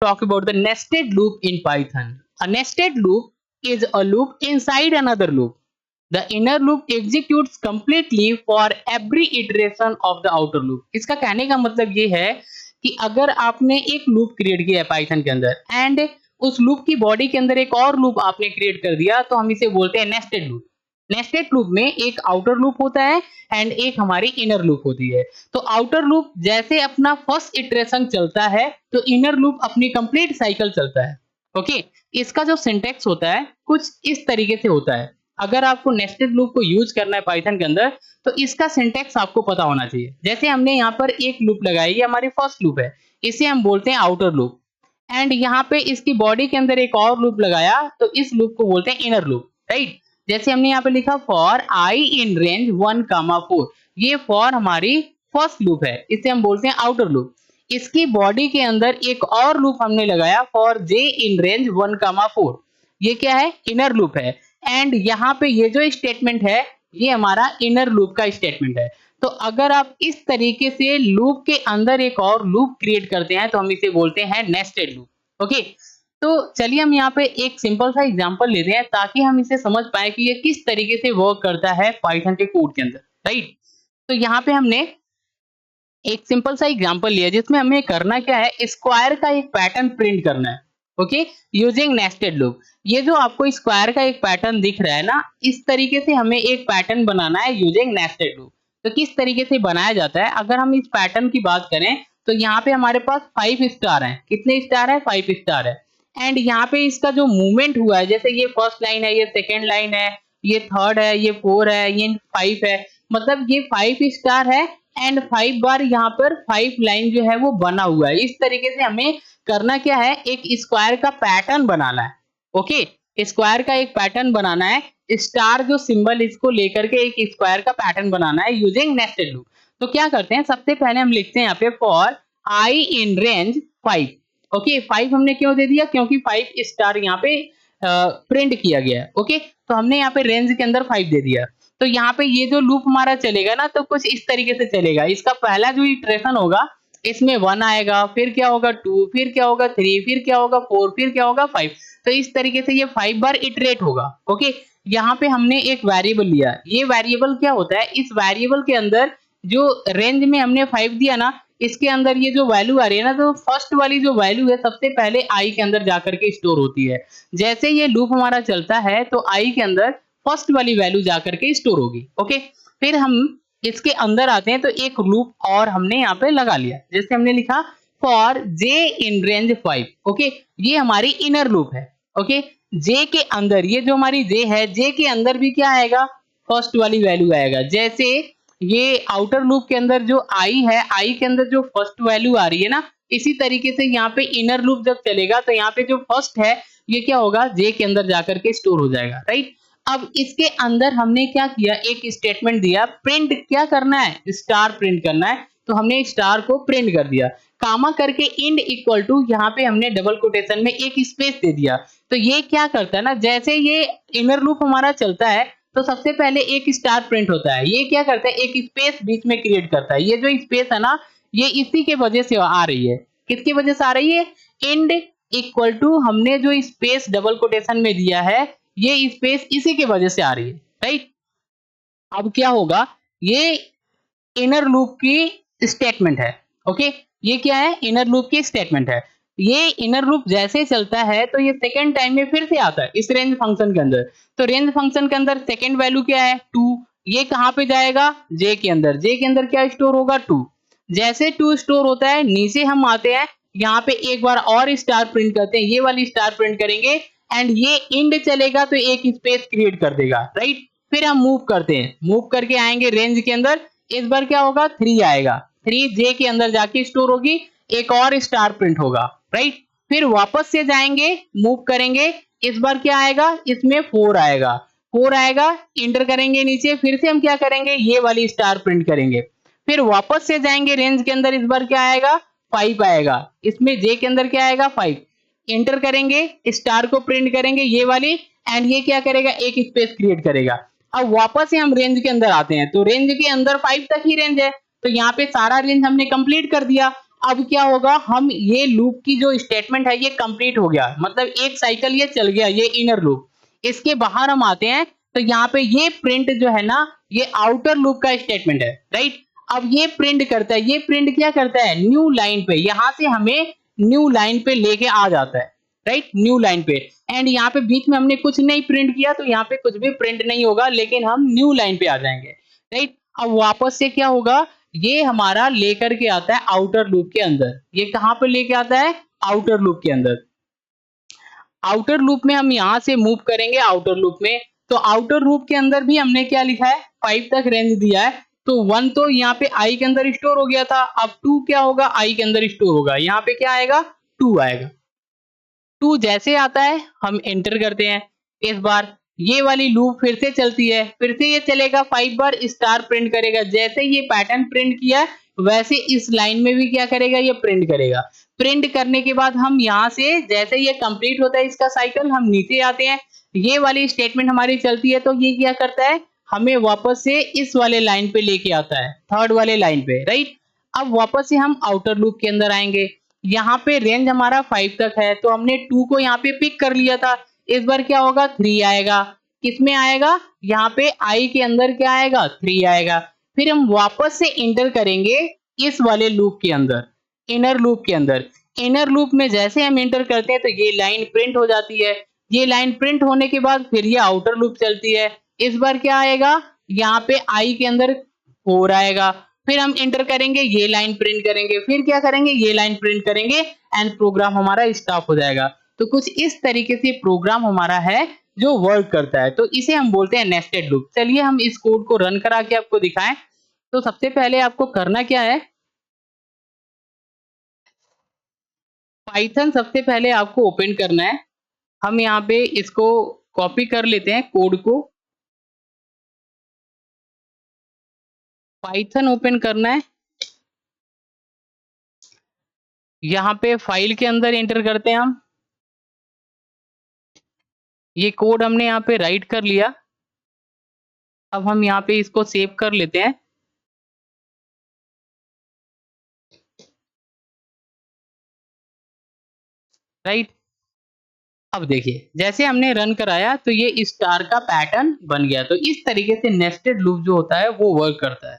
talk about the nested loop in Python. A nested loop is a loop inside another loop. The inner loop executes completely for every iteration of the outer loop. इसका कहने का मतलब ये है कि अगर आपने एक लूप क्रिएट किया है पाइथन के अंदर एंड उस लूप की बॉडी के अंदर एक और लूप आपने क्रिएट कर दिया तो हम इसे बोलते हैं नेस्टेड लूप। नेस्टेड लूप में एक आउटर लूप होता है एंड एक हमारी इनर लूप होती है। तो आउटर लूप जैसे अपना फर्स्ट इटरेशन चलता है तो इनर लूप अपनी कंप्लीट साइकिल चलता है। ओके, इसका जो सिंटेक्स होता है कुछ इस तरीके से होता है। अगर आपको नेस्टेड लूप को यूज करना है पाइथन के अंदर तो इसका सिंटेक्स आपको पता होना चाहिए। जैसे हमने यहाँ पर एक लूप लगाई, ये हमारी फर्स्ट लूप है, इसे हम बोलते हैं आउटर लूप एंड यहाँ पे इसकी बॉडी के अंदर एक और लूप लगाया तो इस लूप को बोलते हैं इनर लूप, राइट। जैसे हमने यहाँ पे लिखा फॉर आई इन रेंज 1,4, ये फॉर हमारी फर्स्ट लूप है, इसे हम बोलते हैं आउटर लूप। इसकी बॉडी के अंदर एक और लूप हमने लगाया फॉर जे इन रेंज 1,4, ये क्या है, इनर लूप है एंड यहाँ पे ये जो स्टेटमेंट है ये हमारा इनर लूप का स्टेटमेंट है। तो अगर आप इस तरीके से लूप के अंदर एक और लूप क्रिएट करते हैं तो हम इसे बोलते हैं नेस्टेड लूप। ओके, तो चलिए हम यहाँ पे एक सिंपल सा एग्जांपल लेते हैं ताकि हम इसे समझ पाए कि ये किस तरीके से वर्क करता है पाइथन के कोड के अंदर, राइट। तो यहाँ पे हमने एक सिंपल सा एग्जांपल लिया जिसमें हमें करना क्या है, स्क्वायर का एक पैटर्न प्रिंट करना है। Okay, using nested loop. ये जो आपको स्क्वायर का एक पैटर्न दिख रहा है ना, इस तरीके से हमें एक पैटर्न बनाना है यूजिंग नेस्टेड लूप। तो किस तरीके से बनाया जाता है, अगर हम इस पैटर्न की बात करें तो यहाँ पे हमारे पास 5 स्टार हैं। कितने स्टार है, 5 स्टार है एंड यहाँ पे इसका जो मूवमेंट हुआ है, जैसे ये फर्स्ट लाइन है, ये सेकेंड लाइन है, ये थर्ड है, ये 4 है, ये 5 है, मतलब ये 5 स्टार है एंड 5 बार यहाँ पर 5 लाइन जो है वो बना हुआ है। इस तरीके से हमें करना क्या है, एक स्क्वायर का पैटर्न बनाना है। ओके, स्क्वायर का एक पैटर्न बनाना है, स्टार जो सिंबल इसको लेकर के एक स्क्वायर का पैटर्न बनाना है यूजिंग नेस्टेड लूप। तो क्या करते हैं, सबसे पहले हम लिखते हैं यहाँ पे for I in range 5। Okay, 5 हमने क्यों दे दिया, क्योंकि 5 स्टार यहाँ पे प्रिंट किया गया है। ओके, तो हमने यहाँ पे रेंज के अंदर 5 दे दिया। तो यहाँ पे ये जो लूप हमारा चलेगा ना तो कुछ इस तरीके से चलेगा। इसका पहला जो इटरेशन होगा इसमें 1 आएगा, फिर क्या होगा 2, फिर क्या होगा 3, फिर क्या होगा 4, फिर क्या होगा 5। तो इस तरीके से ये 5 बार इटरेट होगा। ओके, यहाँ पे हमने एक वेरिएबल लिया, ये वेरिएबल क्या होता है, इस वेरिएबल के अंदर जो रेंज में हमने 5 दिया ना, इसके अंदर ये जो वैल्यू आ रही है ना, तो फर्स्ट वाली जो वैल्यू है सबसे पहले आई के अंदर जाकर के स्टोर होती है। जैसे ये लूप हमारा चलता है तो आई के अंदर फर्स्ट वाली वैल्यू जाकर के स्टोर होगी। ओके, फिर हम इसके अंदर आते हैं तो एक लूप और हमने यहाँ पे लगा लिया, जैसे हमने लिखा for J in range 5। Okay, ये हमारी इनर लूप है। ओके, जे के अंदर ये जो हमारी जे है, जे के अंदर भी क्या आएगा, फर्स्ट वाली वैल्यू आएगा। जैसे ये आउटर लूप के अंदर जो आई है, आई के अंदर जो फर्स्ट वैल्यू आ रही है ना, इसी तरीके से यहाँ पे इनर लूप जब चलेगा तो यहाँ पे जो फर्स्ट है ये क्या होगा, जे के अंदर जाकर के स्टोर हो जाएगा, राइट। अब इसके अंदर हमने क्या किया, एक स्टेटमेंट दिया, प्रिंट क्या करना है, स्टार प्रिंट करना है। तो हमने स्टार को प्रिंट कर दिया, कामा करके इंड इक्वल टू, यहाँ पे हमने डबल कोटेशन में एक स्पेस दे दिया। तो ये क्या करता है ना, जैसे ये इनर लूप हमारा चलता है तो सबसे पहले एक स्टार प्रिंट होता है। ये क्या करता है, एक स्पेस बीच में क्रिएट करता है। ये जो स्पेस है ना, ये इसी के वजह से आ रही है। किसकी वजह से आ रही है, इंड इक्वल टू, हमने जो स्पेस डबल कोटेशन में दिया है ये स्पेस इसी की वजह से आ रही है, राइट। अब क्या होगा, ये इनर लूप की स्टेटमेंट है। ओके, ये क्या है, इनर लूप की स्टेटमेंट है। ये इनर लूप जैसे चलता है तो ये सेकेंड टाइम में फिर से आता है इस रेंज फंक्शन के अंदर। तो रेंज फंक्शन के अंदर सेकेंड वैल्यू क्या है, 2। ये कहाँ पे जाएगा, जे के अंदर। जे के अंदर क्या स्टोर होगा, 2। जैसे 2 स्टोर होता है, नीचे हम आते हैं, यहाँ पे एक बार और स्टार प्रिंट करते हैं, ये वाली स्टार प्रिंट करेंगे एंड ये इंड चलेगा तो एक स्पेस क्रिएट कर देगा, राइट। फिर हम मूव करते हैं, मूव करके आएंगे रेंज के अंदर, इस बार क्या होगा, 3 आएगा, 3 जे के अंदर जाके स्टोर होगी, एक और स्टार प्रिंट होगा, राइट। फिर वापस से जाएंगे, मूव करेंगे, इस बार क्या आएगा, इसमें 4 आएगा, 4 आएगा, इंटर करेंगे नीचे, फिर से हम क्या करेंगे, ये वाली स्टार प्रिंट करेंगे। फिर वापस से जाएंगे रेंज के अंदर, इस बार क्या आएगा, 5 आएगा, इसमें जे के अंदर क्या आएगा, 5। इंटर करेंगे, स्टार को प्रिंट करेंगे ये वाली एंड ये क्या करेगा, एक स्पेस क्रिएट करेगा। अब वापस से हम रेंज के अंदर आते हैं तो रेंज के अंदर 5 तक ही रेंज है, तो यहाँ पे सारा रेंज हमने कंप्लीट कर दिया। अब क्या होगा, हम ये लूप की जो स्टेटमेंट है ये कंप्लीट हो गया, मतलब एक साइकिल ये चल गया, ये इनर लूप। इसके बाहर हम आते हैं तो यहाँ पे ये प्रिंट जो है ना, ये आउटर लूप का स्टेटमेंट है, राइट। अब ये प्रिंट करता है, ये प्रिंट क्या करता है, न्यू लाइन पे, यहाँ से हमें न्यू लाइन पे लेके आ जाता है, राइट, न्यू लाइन पे। एंड यहाँ पे बीच में हमने कुछ नहीं प्रिंट किया तो यहाँ पे कुछ भी प्रिंट नहीं होगा, लेकिन हम न्यू लाइन पे आ जाएंगे, राइट। अब वापस से क्या होगा, ये हमारा लेकर के आता है आउटर लूप के अंदर। ये कहां पर लेके आता है, आउटर लूप के अंदर। आउटर लूप में हम यहां से मूव करेंगे आउटर लूप में, तो आउटर लूप के अंदर भी हमने क्या लिखा है, 5 तक रेंज दिया है। तो 1 तो यहाँ पे आई के अंदर स्टोर हो गया था, अब 2 क्या होगा, आई के अंदर स्टोर होगा, यहाँ पे क्या आएगा, 2 आएगा। 2 जैसे आता है हम एंटर करते हैं। इस बार ये वाली लूप फिर से चलती है, फिर से ये चलेगा, 5 बार स्टार प्रिंट करेगा। जैसे ये पैटर्न प्रिंट किया वैसे इस लाइन में भी क्या करेगा, ये प्रिंट करेगा। प्रिंट करने के बाद हम यहाँ से जैसे ये कंप्लीट होता है इसका साइकिल, हम नीचे आते हैं, ये वाली स्टेटमेंट हमारी चलती है, तो ये क्या करता है, हमें वापस से इस वाले लाइन पे लेके आता है, थर्ड वाले लाइन पे, राइट। अब वापस से हम आउटर लूप के अंदर आएंगे, यहाँ पे रेंज हमारा 5 तक है, तो हमने 2 को यहाँ पे पिक कर लिया था। इस बार क्या होगा, 3 आएगा। किसमें आएगा, यहाँ पे आई के अंदर क्या आएगा, 3 आएगा। फिर हम वापस से इंटर करेंगे इस वाले लूप के अंदर, इनर लूप के अंदर। इनर लूप में जैसे हम इंटर करते हैं तो ये लाइन प्रिंट हो जाती है। ये लाइन प्रिंट होने के बाद फिर ये आउटर लूप चलती है। इस बार क्या आएगा, यहाँ पे आई के अंदर 4 आएगा। फिर हम इंटर करेंगे, ये लाइन प्रिंट करेंगे, फिर क्या करेंगे, ये लाइन प्रिंट करेंगे, एंड प्रोग्राम हमारा स्टॉप हो जाएगा। तो कुछ इस तरीके से प्रोग्राम हमारा है जो वर्क करता है, तो इसे हम बोलते हैं नेस्टेड लूप। चलिए हम इस कोड को रन करा के आपको दिखाएं। तो सबसे पहले आपको करना क्या है, पाइथन सबसे पहले आपको ओपन करना है। हम यहाँ पे इसको कॉपी कर लेते हैं कोड को, पाइथन ओपन करना है। यहाँ पे फाइल के अंदर एंटर करते हैं हम, ये कोड हमने यहाँ पे राइट कर लिया। अब हम यहाँ पे इसको सेव कर लेते हैं। राइट, अब देखिए जैसे हमने रन कराया तो ये स्टार का पैटर्न बन गया। तो इस तरीके से नेस्टेड लूप जो होता है वो वर्क करता है।